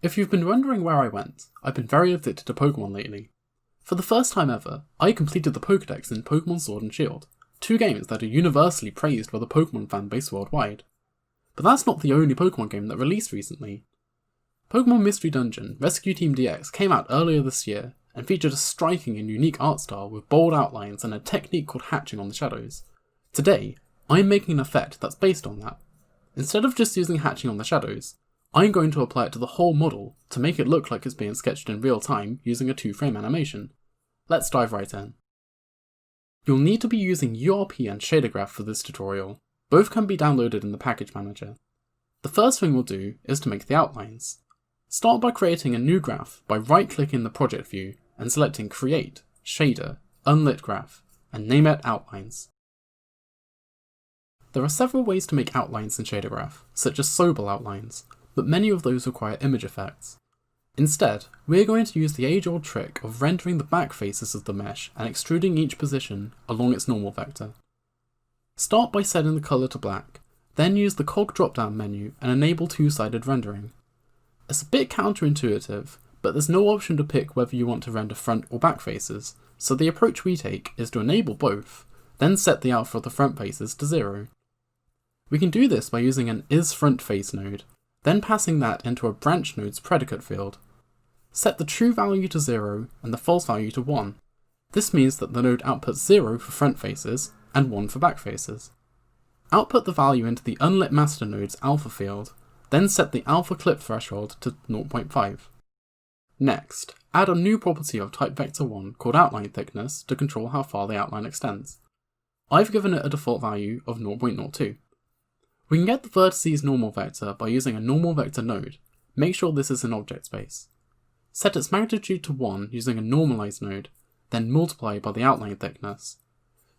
If you've been wondering where I went, I've been very addicted to Pokemon lately. For the first time ever, I completed the Pokédex in Pokemon Sword and Shield, two games that are universally praised by the Pokemon fanbase worldwide. But that's not the only Pokemon game that released recently. Pokémon Mystery Dungeon Rescue Team DX came out earlier this year and featured a striking and unique art style with bold outlines and a technique called hatching on the shadows. Today, I'm making an effect that's based on that. Instead of just using hatching on the shadows, I'm going to apply it to the whole model to make it look like it's being sketched in real time using a 2-frame animation. Let's dive right in. You'll need to be using URP and ShaderGraph for this tutorial. Both can be downloaded in the package manager. The first thing we'll do is to make the outlines. Start by creating a new graph by right-clicking the project view and selecting Create, Shader, Unlit Graph, and name it Outlines. There are several ways to make outlines in ShaderGraph, such as Sobel outlines, but many of those require image effects. Instead, we're going to use the age-old trick of rendering the back faces of the mesh and extruding each position along its normal vector. Start by setting the colour to black, then use the cog drop-down menu and enable two-sided rendering. It's a bit counterintuitive, but there's no option to pick whether you want to render front or back faces, so the approach we take is to enable both, then set the alpha of the front faces to 0. We can do this by using an isFrontFace node, then passing that into a branch node's predicate field. Set the true value to 0 and the false value to 1. This means that the node outputs 0 for front faces and 1 for back faces. Output the value into the unlit master node's alpha field, then set the alpha clip threshold to 0.5. Next, add a new property of type vector1 called outline thickness to control how far the outline extends. I've given it a default value of 0.02. We can get the vertices normal vector by using a normal vector node. Make sure this is an object space. Set its magnitude to 1 using a normalized node, then multiply by the outline thickness.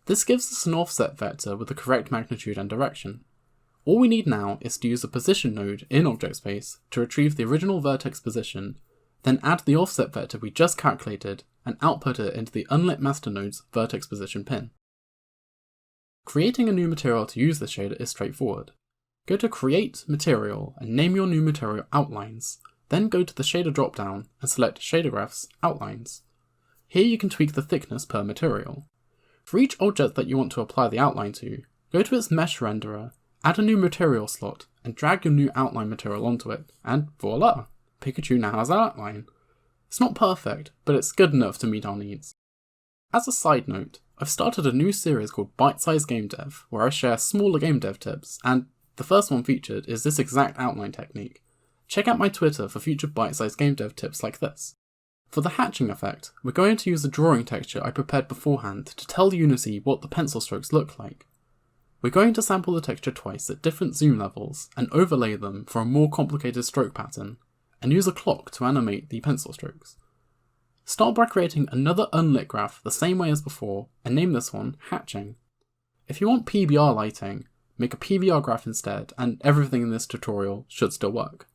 This gives us an offset vector with the correct magnitude and direction. All we need now is to use the position node in object space to retrieve the original vertex position, then add the offset vector we just calculated and output it into the unlit master node's vertex position pin. Creating a new material to use this shader is straightforward. Go to Create Material and name your new material Outlines, then go to the shader dropdown and select ShaderGraph's Outlines. Here you can tweak the thickness per material. For each object that you want to apply the outline to, go to its mesh renderer, add a new material slot, and drag your new outline material onto it, and voila! Pikachu now has an outline. It's not perfect, but it's good enough to meet our needs. As a side note, I've started a new series called Bite Size Game Dev, where I share smaller game dev tips, and the first one featured is this exact outline technique. Check out my Twitter for future bite-sized game dev tips like this. For the hatching effect, we're going to use a drawing texture I prepared beforehand to tell Unity what the pencil strokes look like. We're going to sample the texture twice at different zoom levels and overlay them for a more complicated stroke pattern, and use a clock to animate the pencil strokes. Start by creating another unlit graph the same way as before and name this one Hatching. If you want PBR lighting, make a PBR graph instead, and everything in this tutorial should still work.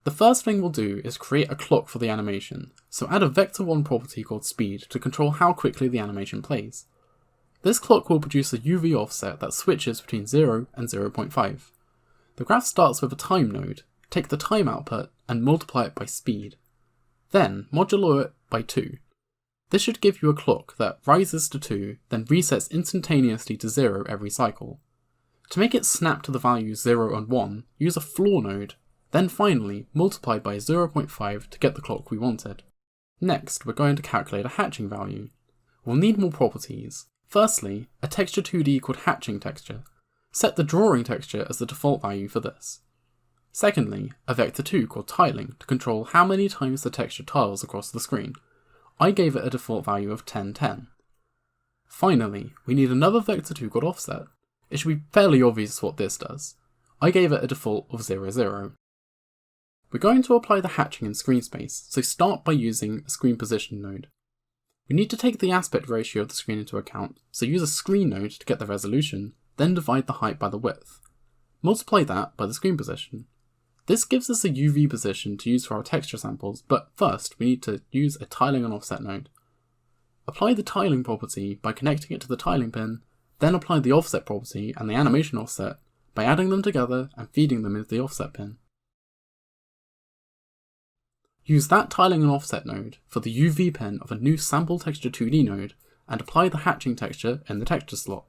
The first thing we'll do is create a clock for the animation, so add a vector1 property called speed to control how quickly the animation plays. This clock will produce a UV offset that switches between 0 and 0.5. The graph starts with a time node, take the time output and multiply it by speed. Then modulo it by 2. This should give you a clock that rises to 2, then resets instantaneously to 0 every cycle. To make it snap to the values 0 and 1, use a floor node, then finally multiply by 0.5 to get the clock we wanted. Next, we're going to calculate a hatching value. We'll need more properties. Firstly, a texture 2D called hatching texture. Set the drawing texture as the default value for this. Secondly, a vector 2 called tiling to control how many times the texture tiles across the screen. I gave it a default value of 1010. Finally, we need another vector 2 called offset. It should be fairly obvious what this does. I gave it a default of 00. We're going to apply the hatching in screen space, so start by using a screen position node. We need to take the aspect ratio of the screen into account, so use a screen node to get the resolution, then divide the height by the width. Multiply that by the screen position. This gives us a UV position to use for our texture samples, but first we need to use a tiling and offset node. Apply the tiling property by connecting it to the tiling pin, then apply the offset property and the animation offset by adding them together and feeding them into the offset pin. Use that tiling and offset node for the UV pen of a new sample texture 2D node and apply the hatching texture in the texture slot.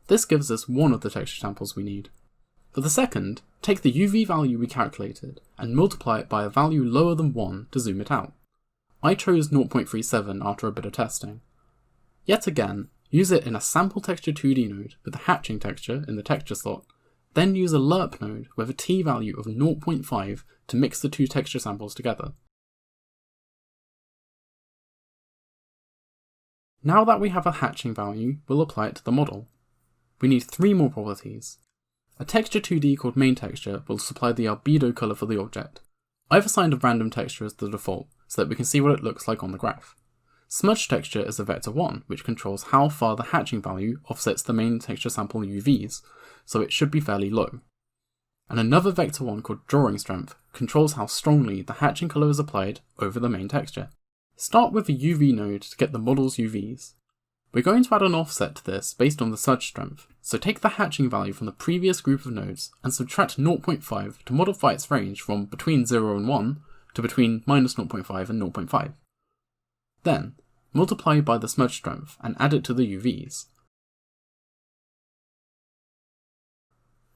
This gives us one of the texture samples we need. For the second, take the UV value we calculated and multiply it by a value lower than 1 to zoom it out. I chose 0.37 after a bit of testing. Yet again, use it in a sample texture 2D node with the hatching texture in the texture slot, then use a lerp node with a T value of 0.5 to mix the two texture samples together. Now that we have a hatching value, we'll apply it to the model. We need 3 more properties. A texture 2D called main_texture will supply the albedo colour for the object. I've assigned a random texture as the default, so that we can see what it looks like on the graph. Smudge texture is a vector 1, which controls how far the hatching value offsets the main texture sample UVs, so it should be fairly low. And another vector 1 called drawing strength controls how strongly the hatching colour is applied over the main texture. Start with a UV node to get the model's UVs. We're going to add an offset to this based on the smudge strength, so take the hatching value from the previous group of nodes and subtract 0.5 to modify its range from between 0 and 1 to between -0.5 and 0.5. Then, multiply by the smudge strength and add it to the UVs.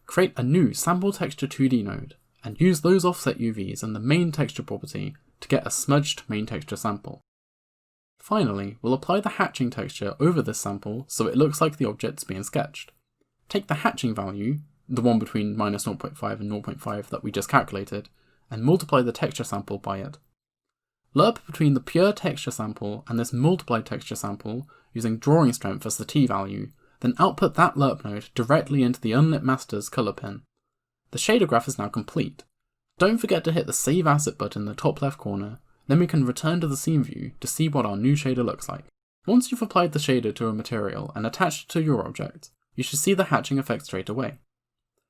Create a new sample texture 2D node and use those offset UVs and the main texture property to get a smudged main texture sample. Finally, we'll apply the hatching texture over this sample so it looks like the object's being sketched. Take the hatching value, the one between -0.5 and 0.5 that we just calculated, and multiply the texture sample by it. Lerp between the pure texture sample and this multiplied texture sample using drawing strength as the T value, then output that lerp node directly into the unlit master's colour pin. The shader graph is now complete. Don't forget to hit the Save Asset button in the top left corner, then we can return to the scene view to see what our new shader looks like. Once you've applied the shader to a material and attached it to your object, you should see the hatching effect straight away.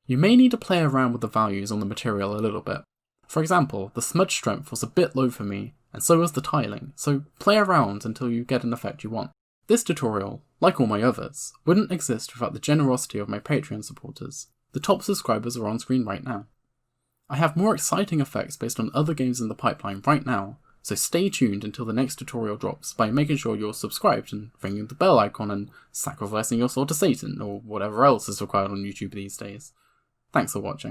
You may need to play around with the values on the material a little bit. For example, the smudge strength was a bit low for me, and so was the tiling, so play around until you get an effect you want. This tutorial, like all my others, wouldn't exist without the generosity of my Patreon supporters. The top subscribers are on screen right now. I have more exciting effects based on other games in the pipeline right now, so stay tuned until the next tutorial drops by making sure you're subscribed and ringing the bell icon and sacrificing your sword to Satan, or whatever else is required on YouTube these days. Thanks for watching.